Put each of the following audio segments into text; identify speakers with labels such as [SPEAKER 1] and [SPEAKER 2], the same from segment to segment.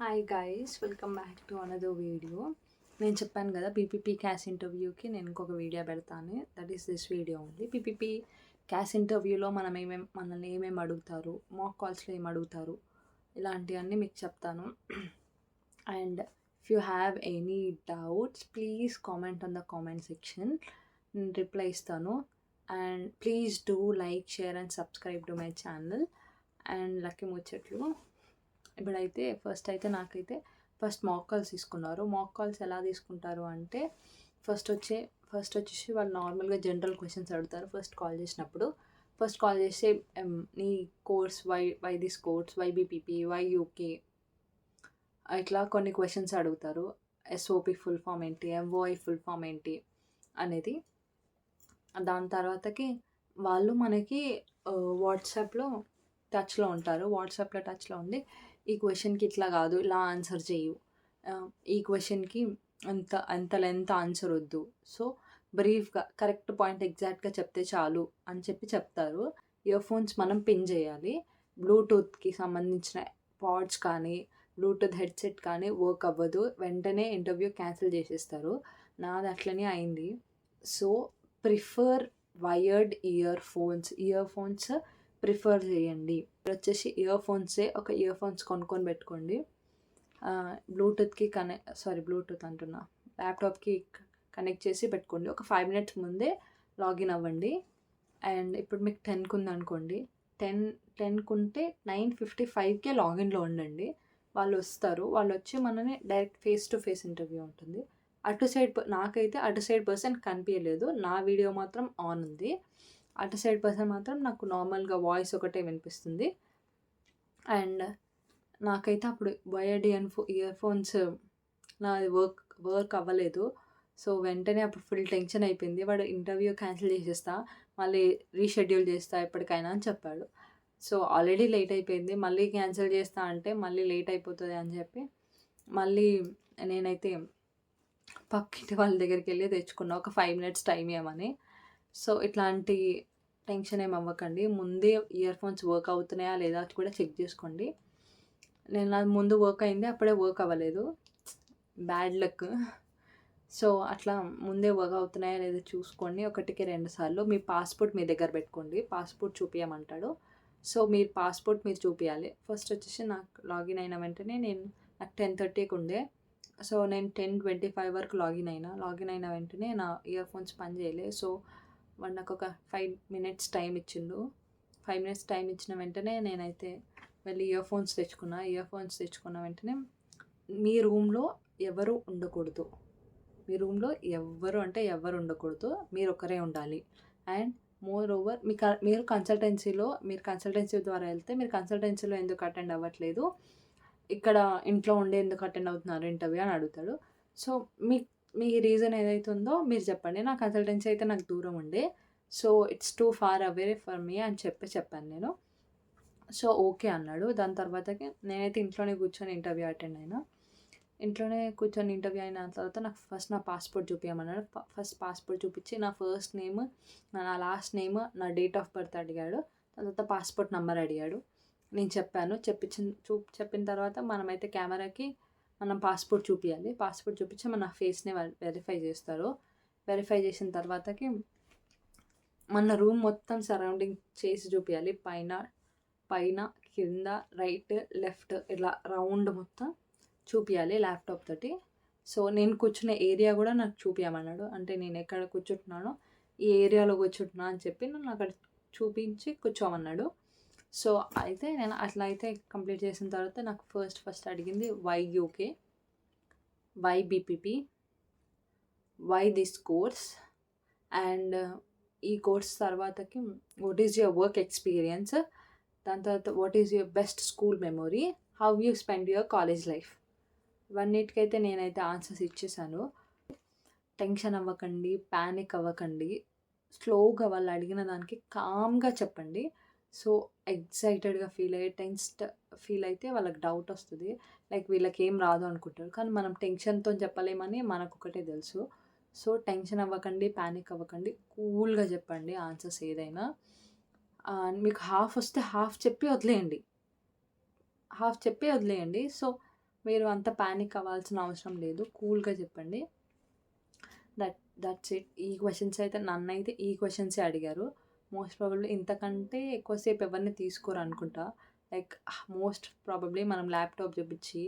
[SPEAKER 1] Hi guys, welcome back to another video. నేను చెప్పాను కదా పీపీపీ క్యాష్ ఇంటర్వ్యూకి నేను ఇంకొక వీడియో పెడతాను. That is this video only. PPP cash ఇంటర్వ్యూలో మనల్ని ఏమేమి అడుగుతారు, మాక్ కాల్స్లో ఏమి అడుగుతారు, ఇలాంటివన్నీ మీకు చెప్తాను. And if you have any doubts please comment on the comment section. నేను రిప్లై ఇస్తాను. And please do like, share and subscribe to my channel. And lucky ముచ్చట్లు. ఇప్పుడైతే నాకైతే ఫస్ట్ మాక్ కాల్స్ తీసుకున్నారు. మాక్ కాల్స్ ఎలా తీసుకుంటారు అంటే ఫస్ట్ వచ్చేసి వాళ్ళు నార్మల్గా జనరల్ క్వశ్చన్స్ అడుగుతారు. ఫస్ట్ కాల్ చేసి నీ course why this course, why BPP, why UK, ఇట్లా కొన్ని క్వశ్చన్స్ అడుగుతారు. ఎస్ఓపి ఫుల్ ఫామ్ ఏంటి, ఎంఓఐ ఫుల్ ఫామ్ ఏంటి అనేది. దాని తర్వాతకి వాళ్ళు మనకి వాట్సాప్లో టచ్లో ఉండి ఈ క్వశ్చన్కి ఇట్లా కాదు, ఇలా ఆన్సర్ చేయు, ఈ క్వశ్చన్కి అంత లెంత్ ఆన్సర్ వద్దు, సో బ్రీఫ్గా కరెక్ట్ పాయింట్ ఎగ్జాక్ట్గా చెప్తే చాలు అని చెప్తారు. ఇయర్ ఫోన్స్ మనం పిన్ చేయాలి. బ్లూటూత్కి సంబంధించిన పాడ్స్ కానీ బ్లూటూత్ హెడ్సెట్ కానీ వర్క్ అవ్వదు, వెంటనే ఇంటర్వ్యూ క్యాన్సిల్ చేసేస్తారు. నాది అట్లనే అయింది. So prefer wired ear phones prefer చేయండి. వచ్చేసి ఇయర్ ఫోన్స్ కొనుక్కొని పెట్టుకోండి. బ్లూటూత్ అంటున్నా, ల్యాప్టాప్కి కనెక్ట్ చేసి పెట్టుకోండి. ఒక 5 minutes ముందే లాగిన్ అవ్వండి. అండ్ ఇప్పుడు మీకు 10కి ఉందనుకోండి, 10కి ఉంటే 9:55కే లాగిన్లో ఉండండి. వాళ్ళు వచ్చి మనని direct face to face interview ఉంటుంది. నాకైతే అటు సైడ్ పర్సన్ కనిపించలేదు, నా వీడియో మాత్రం ఆన్ ఉంది. అటు సైడ్ పర్సన్ మాత్రం నాకు నార్మల్గా వాయిస్ ఒకటే వినిపిస్తుంది. అండ్ నాకైతే అప్పుడు వైర్డ్ ఇయర్ ఫోన్స్ నాది వర్క్ అవ్వలేదు. సో వెంటనే అప్పుడు ఫుల్ టెన్షన్ అయిపోయింది. వాడు ఇంటర్వ్యూ క్యాన్సిల్ చేసేస్తా, మళ్ళీ రీషెడ్యూల్ చేస్తా ఎప్పటికైనా అని చెప్పాడు. సో ఆల్రెడీ లేట్ అయిపోయింది, మళ్ళీ క్యాన్సిల్ చేస్తా అంటే మళ్ళీ లేట్ అయిపోతుంది అని చెప్పి మళ్ళీ నేనైతే పక్కింటి వాళ్ళ దగ్గరికి వెళ్ళి తెచ్చుకున్నా, ఒక 5 minutes టైం ఇవ్వమని. సో ఇట్లాంటి టెన్షన్ ఏమి అవ్వకండి. ముందే ఇయర్ ఫోన్స్ వర్క్ అవుతున్నాయా లేదా కూడా చెక్ చేసుకోండి. నాది ముందు వర్క్ అయింది, అప్పుడే వర్క్ అవ్వలేదు, బ్యాడ్ లక్. సో అట్లా ముందే వర్క్ అవుతున్నాయా లేదా చూసుకోండి. 1కి 2 సార్లు మీ పాస్పోర్ట్ మీ దగ్గర పెట్టుకోండి. పాస్పోర్ట్ చూపించమంటాడు. సో మీరు పాస్పోర్ట్ మీరు చూపించాలి. ఫస్ట్ వచ్చేసి నాకు లాగిన్ అయిన వెంటనే నాకు 10:30కి ఉండే. సో నేను 10:25 వరకు లాగిన్ అయిన వెంటనే నా ఇయర్ ఫోన్స్ పని చేయలే. సో వాడు నాకు ఒక 5 minutes టైం ఇచ్చిండు. 5 minutes టైం ఇచ్చిన వెంటనే నేనైతే వెళ్ళి ఇయర్ ఫోన్స్ తెచ్చుకున్న వెంటనే మీ రూమ్లో ఎవరు ఉండకూడదు. ఎవరు ఉండకూడదు, మీరు ఒకరే ఉండాలి. అండ్ మోర్ ఓవర్ మీరు కన్సల్టెన్సీ ద్వారా వెళ్తే మీరు కన్సల్టెన్సీలో ఎందుకు అటెండ్ అవ్వట్లేదు, ఇక్కడ ఇంట్లో ఉండే ఎందుకు అటెండ్ అవుతున్నారు ఇంటర్వ్యూ అని అడుగుతాడు. సో మీ రీజన్ ఏదైతే ఉందో మీరు చెప్పండి. నా కన్సల్టెన్సీ అయితే నాకు దూరం ఉండే, so it's too far away for me అని చెప్పాను నేను. సో ఓకే అన్నాడు. దాని తర్వాతకి నేనైతే ఇంట్లోనే కూర్చొని ఇంటర్వ్యూ అటెండ్ అయినా. తర్వాత నాకు ఫస్ట్ నా పాస్పోర్ట్ చూపించమన్నాడు. ఫస్ట్ పాస్పోర్ట్ చూపించి నా ఫస్ట్ నేమ్, నా లాస్ట్ నేమ్, నా డేట్ ఆఫ్ బర్త్ అడిగాడు. తర్వాత పాస్పోర్ట్ నెంబర్ అడిగాడు. నేను చెప్పిన తర్వాత మనమైతే కెమెరాకి మనం పాస్పోర్ట్ చూపించాలి. పాస్పోర్ట్ చూపించి మన ఫేస్ని వెరిఫై చేస్తారు. వెరిఫై చేసిన తర్వాతకి మన రూమ్ మొత్తం సరౌండింగ్ చేసి చూపించాలి. పైన కింద రైట్ లెఫ్ట్ ఇలా రౌండ్ మొత్తం చూపించాలి ల్యాప్టాప్ తోటి. సో నేను కూర్చున్న ఏరియా కూడా నాకు చూపించమన్నాడు. అంటే నేను ఎక్కడ కూర్చుంటున్నానో ఈ ఏరియాలో కూర్చుంటున్నా అని చెప్పి నన్ను అక్కడ చూపించి కూర్చోమన్నాడు. సో అయితే నేను అట్లా అయితే కంప్లీట్ చేసిన తర్వాత నాకు ఫస్ట్ అడిగింది why UK, why BPP, why this course, and ఈ కోర్స్ తర్వాతకి what is your work experience, దాని తర్వాత what is your best school memory, how you spend your college life. ఇవన్నిటికైతే నేనైతే ఆన్సర్స్ ఇచ్చేసాను. టెన్షన్ అవ్వకండి, ప్యానిక్ అవ్వకండి, స్లోగా వాళ్ళు అడిగిన దానికి కామ్గా చెప్పండి. సో ఎగ్జైటెడ్గా టెన్స్డ్ ఫీల్ అయితే వాళ్ళకి డౌట్ వస్తుంది, లైక్ వీళ్ళకి ఏం రాదు అనుకుంటారు. కానీ మనం టెన్షన్తో చెప్పలేమని మనకు ఒకటే తెలుసు. సో టెన్షన్ అవ్వకండి, ప్యానిక్ అవ్వకండి, కూల్గా చెప్పండి ఆన్సర్స్ ఏదైనా. మీకు హాఫ్ వస్తే హాఫ్ చెప్పి వదిలేయండి. సో మీరు అంత పానిక్ అవ్వాల్సిన అవసరం లేదు. కూల్‌గా చెప్పండి. That's it. ఈ క్వెషన్స్ అయితే నన్నైతే ఈ క్వెషన్సే అడిగారు. మోస్ట్ ప్రాబబ్లీ ఇంతకంటే ఎక్కువసేపు ఎవరిని తీసుకోరనుకుంటా. లైక్ మోస్ట్ ప్రాబబ్లీ మనం ల్యాప్‌టాప్ చూపిచ్చి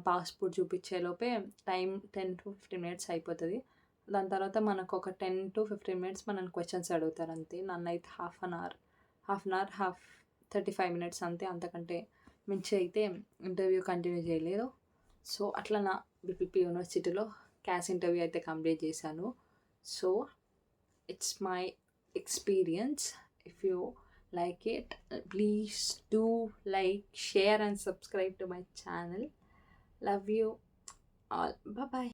[SPEAKER 1] పాస్‌పోర్ట్ చూపిచ్చేలోపే టైం 10-15 మినిట్స్ అయిపోతది. దాని తర్వాత మనకొక 10-15 మినిట్స్ మనల్ని క్వెషన్స్ అడుగుతారు అంతే. నన్నైతే హాఫ్ అన్ అవర్, 35 మినిట్స్ అంతే. అంతకంటే మించి అయితే ఇంటర్వ్యూ కంటిన్యూ చేయలేదు. సో, అట్లా నా బీపీపీ యూనివర్సిటీలో క్యాస్ ఇంటర్వ్యూ అయితే కంప్లీట్ చేశాను. So, it's my experience. If you like it, please do like, share and subscribe to my channel. Love you all. Bye bye.